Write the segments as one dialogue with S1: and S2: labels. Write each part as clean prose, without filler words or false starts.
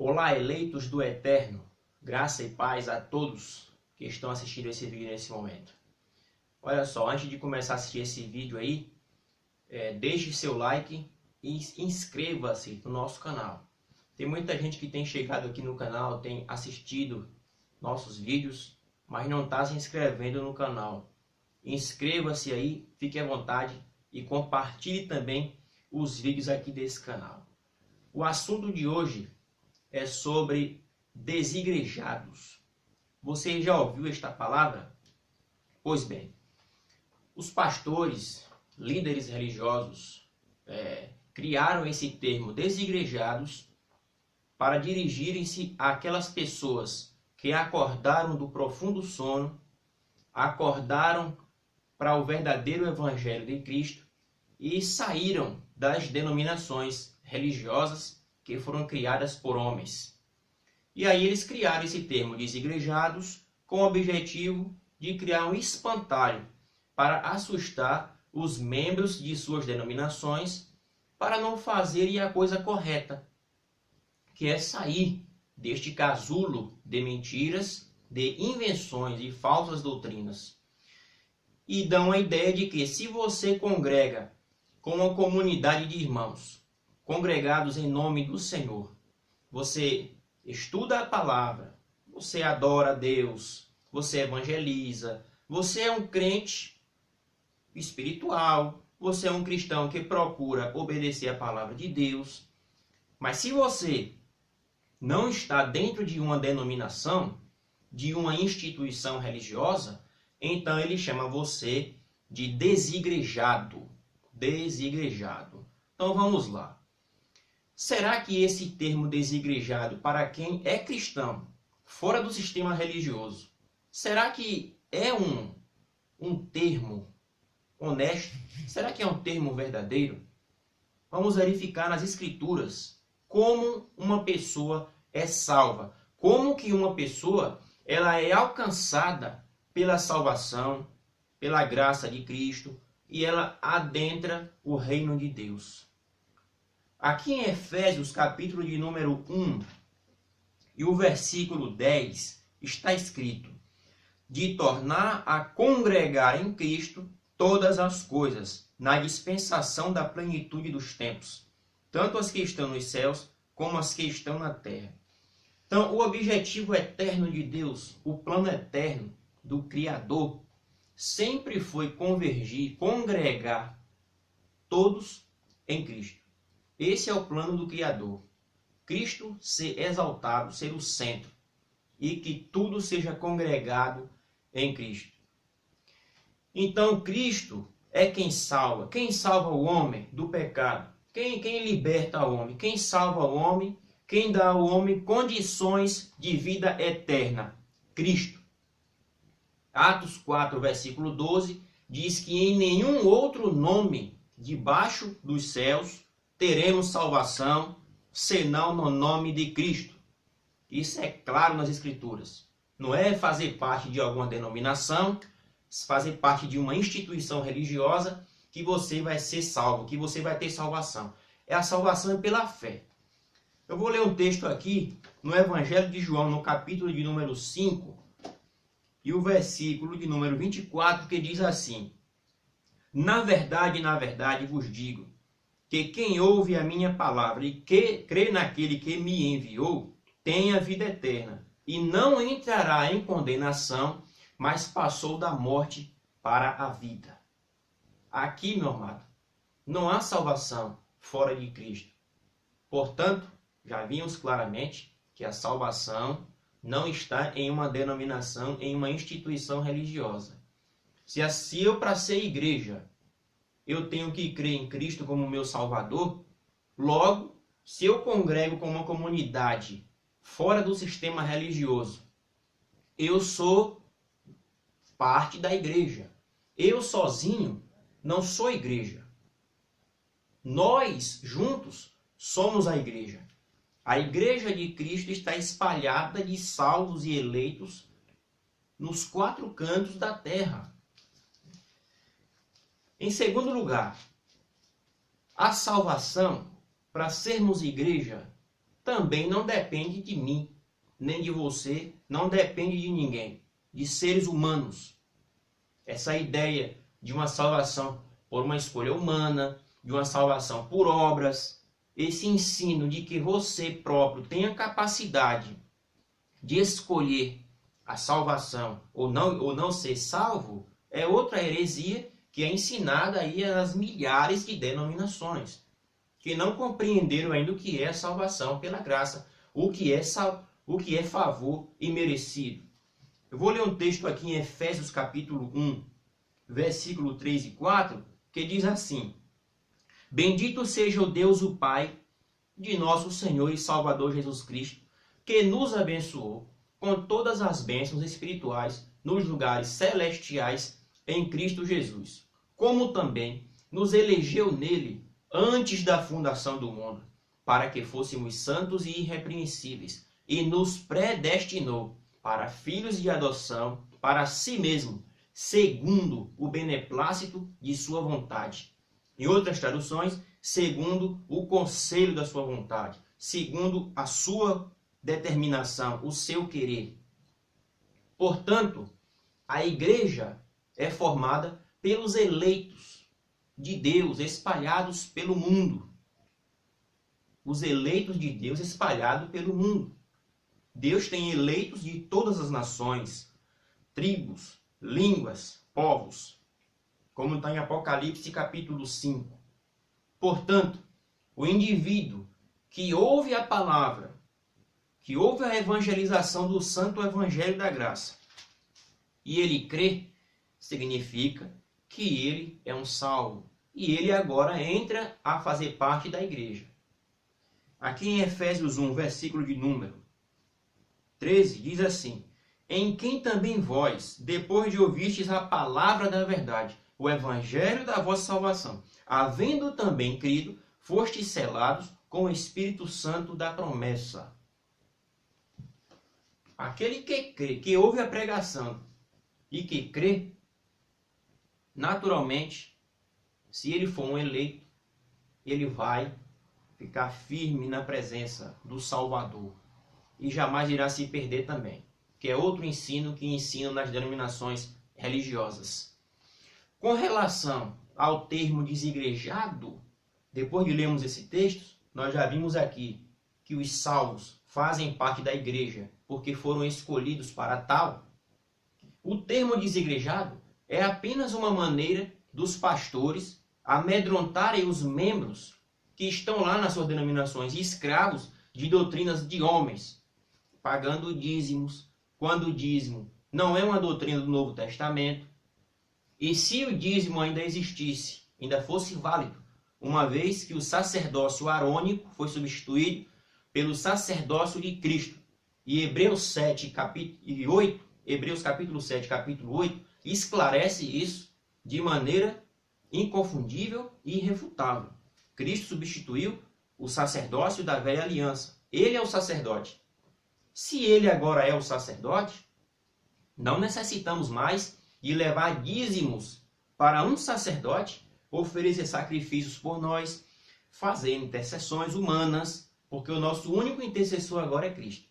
S1: Olá, eleitos do Eterno, graça e paz a todos que estão assistindo esse vídeo nesse momento. Olha só, antes de começar a assistir esse vídeo aí, deixe seu like e inscreva-se no nosso canal. Tem muita gente que tem chegado aqui no canal, tem assistido nossos vídeos, mas não está se inscrevendo no canal. Inscreva-se aí, fique à vontade e compartilhe também os vídeos aqui desse canal. O assunto de hoje é sobre desigrejados. Você já ouviu esta palavra? Pois bem, os pastores, líderes religiosos, criaram esse termo desigrejados para dirigirem-se àquelas pessoas que acordaram do profundo sono, acordaram para o verdadeiro Evangelho de Cristo e saíram das denominações religiosas que foram criadas por homens. E aí eles criaram esse termo desigrejados com o objetivo de criar um espantalho para assustar os membros de suas denominações para não fazerem a coisa correta, que é sair deste casulo de mentiras, de invenções e falsas doutrinas. E dão a ideia de que se você congrega com uma comunidade de irmãos, congregados em nome do Senhor, você estuda a palavra, você adora a Deus, você evangeliza, você é um crente espiritual, você é um cristão que procura obedecer a palavra de Deus. Mas se você não está dentro de uma denominação, de uma instituição religiosa, então ele chama você de desigrejado. Desigrejado. Então vamos lá. Será que esse termo desigrejado para quem é cristão, fora do sistema religioso, será que é um termo honesto? Será que é um termo verdadeiro? Vamos verificar nas Escrituras como uma pessoa é salva. Como que uma pessoa ela é alcançada pela salvação, pela graça de Cristo, e ela adentra o reino de Deus. Aqui em Efésios, capítulo de número 1, e o versículo 10, está escrito: de tornar a congregar em Cristo todas as coisas, na dispensação da plenitude dos tempos, tanto as que estão nos céus, como as que estão na terra. Então, o objetivo eterno de Deus, o plano eterno do Criador, sempre foi convergir, congregar todos em Cristo. Esse é o plano do Criador. Cristo ser exaltado, ser o centro, e que tudo seja congregado em Cristo. Então, Cristo é quem salva. Quem salva o homem do pecado? Quem liberta o homem? Quem salva o homem? Quem dá ao homem condições de vida eterna? Cristo. Atos 4, versículo 12, diz que em nenhum outro nome debaixo dos céus teremos salvação, senão no nome de Cristo. Isso é claro nas Escrituras. Não é fazer parte de alguma denominação, fazer parte de uma instituição religiosa que você vai ser salvo, que você vai ter salvação. A salvação é pela fé. Eu vou ler um texto aqui no Evangelho de João, no capítulo de número 5, e o versículo de número 24, que diz assim: na verdade vos digo, que quem ouve a minha palavra e que crê naquele que me enviou, tem a vida eterna, e não entrará em condenação, mas passou da morte para a vida. Aqui, meu amado, não há salvação fora de Cristo. Portanto, já vimos claramente que a salvação não está em uma denominação, em uma instituição religiosa. Se eu, para ser igreja, eu tenho que crer em Cristo como meu Salvador, logo, se eu congrego com uma comunidade fora do sistema religioso, eu sou parte da igreja. Eu sozinho não sou igreja. Nós, juntos, somos a igreja. A igreja de Cristo está espalhada de salvos e eleitos nos 4 cantos da terra. Em segundo lugar, a salvação, para sermos igreja, também não depende de mim, nem de você, não depende de ninguém, de seres humanos. Essa ideia de uma salvação por uma escolha humana, de uma salvação por obras, esse ensino de que você próprio tem a capacidade de escolher a salvação ou não ser salvo, é outra heresia que é ensinada aí às milhares de denominações, que não compreenderam ainda o que é a salvação pela graça, o que é favor imerecido. Eu vou ler um texto aqui em Efésios capítulo 1, versículo 3 e 4, que diz assim: Bendito seja o Deus o Pai de nosso Senhor e Salvador Jesus Cristo, que nos abençoou com todas as bênçãos espirituais nos lugares celestiais em Cristo Jesus, como também nos elegeu nele antes da fundação do mundo, para que fôssemos santos e irrepreensíveis, e nos predestinou para filhos de adoção para si mesmo, segundo o beneplácito de sua vontade. Em outras traduções, segundo o conselho da sua vontade, segundo a sua determinação, o seu querer. Portanto, a igreja é formada pelos eleitos de Deus espalhados pelo mundo. Os eleitos de Deus espalhados pelo mundo. Deus tem eleitos de todas as nações, tribos, línguas, povos, como está em Apocalipse capítulo 5. Portanto, o indivíduo que ouve a palavra, que ouve a evangelização do Santo Evangelho da Graça, e ele crê, significa que ele é um salvo. E ele agora entra a fazer parte da igreja. Aqui em Efésios 1, versículo de número 13, diz assim: Em quem também vós, depois de ouvistes a palavra da verdade, o evangelho da vossa salvação, havendo também crido, fostes selados com o Espírito Santo da promessa. Aquele que crê, que ouve a pregação e que crê, naturalmente, se ele for um eleito, ele vai ficar firme na presença do Salvador e jamais irá se perder também, que é outro ensino que ensinam nas denominações religiosas. Com relação ao termo desigrejado, depois de lermos esse texto, nós já vimos aqui que os salvos fazem parte da igreja porque foram escolhidos para tal. O termo desigrejado é apenas uma maneira dos pastores amedrontarem os membros que estão lá nas suas denominações, escravos de doutrinas de homens, pagando dízimos, quando o dízimo não é uma doutrina do Novo Testamento. E se o dízimo ainda existisse, ainda fosse válido, uma vez que o sacerdócio arônico foi substituído pelo sacerdócio de Cristo. E Hebreus capítulo 7, capítulo 8, esclarece isso de maneira inconfundível e irrefutável. Cristo substituiu o sacerdócio da velha aliança. Ele é o sacerdote. Se ele agora é o sacerdote, não necessitamos mais de levar dízimos para um sacerdote oferecer sacrifícios por nós, fazer intercessões humanas, porque o nosso único intercessor agora é Cristo.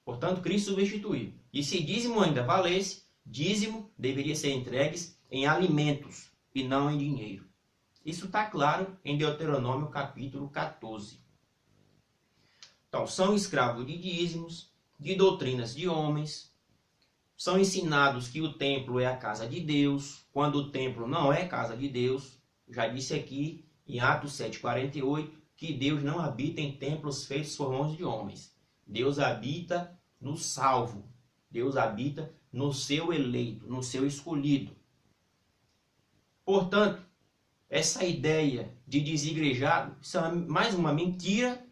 S1: Portanto, Cristo substituiu. E se dízimo ainda valesse, dízimo deveria ser entregue em alimentos e não em dinheiro. Isso está claro em Deuteronômio capítulo 14. Então, são escravos de dízimos, de doutrinas de homens, são ensinados que o templo é a casa de Deus, quando o templo não é casa de Deus. Já disse aqui em Atos 7,48 que Deus não habita em templos feitos por mãos de homens. Deus habita no salvo. Deus habita no seu eleito, no seu escolhido. Portanto, essa ideia de desigrejado, isso é mais uma mentira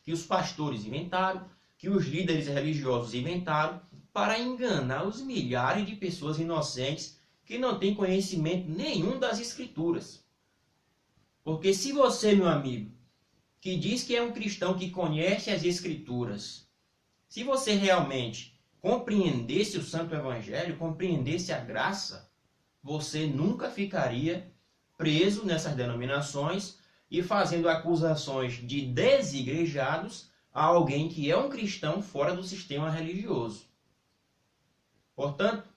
S1: que os pastores inventaram, que os líderes religiosos inventaram, para enganar os milhares de pessoas inocentes que não têm conhecimento nenhum das Escrituras. Porque se você, meu amigo, que diz que é um cristão que conhece as Escrituras, se você realmente compreendesse o Santo Evangelho, compreendesse a graça, você nunca ficaria preso nessas denominações e fazendo acusações de desigrejados a alguém que é um cristão fora do sistema religioso. Portanto,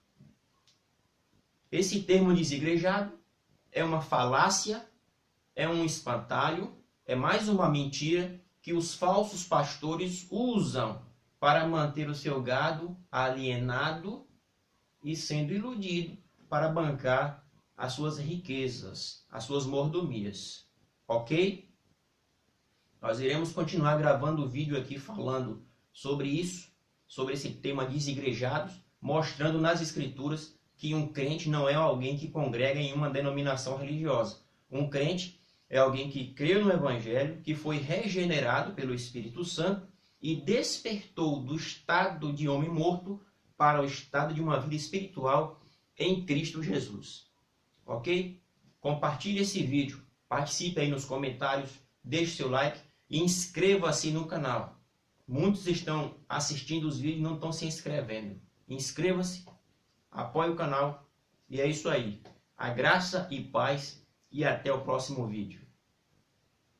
S1: esse termo desigrejado é uma falácia, é um espantalho, é mais uma mentira que os falsos pastores usam para manter o seu gado alienado e sendo iludido para bancar as suas riquezas, as suas mordomias. Ok? Nós iremos continuar gravando o vídeo aqui falando sobre isso, sobre esse tema desigrejados, mostrando nas escrituras que um crente não é alguém que congrega em uma denominação religiosa. Um crente é alguém que creu no Evangelho, que foi regenerado pelo Espírito Santo e despertou do estado de homem morto para o estado de uma vida espiritual em Cristo Jesus. Ok? Compartilhe esse vídeo, participe aí nos comentários, deixe seu like e inscreva-se no canal. Muitos estão assistindo os vídeos e não estão se inscrevendo. Inscreva-se, apoie o canal e é isso aí. A graça e paz e até o próximo vídeo.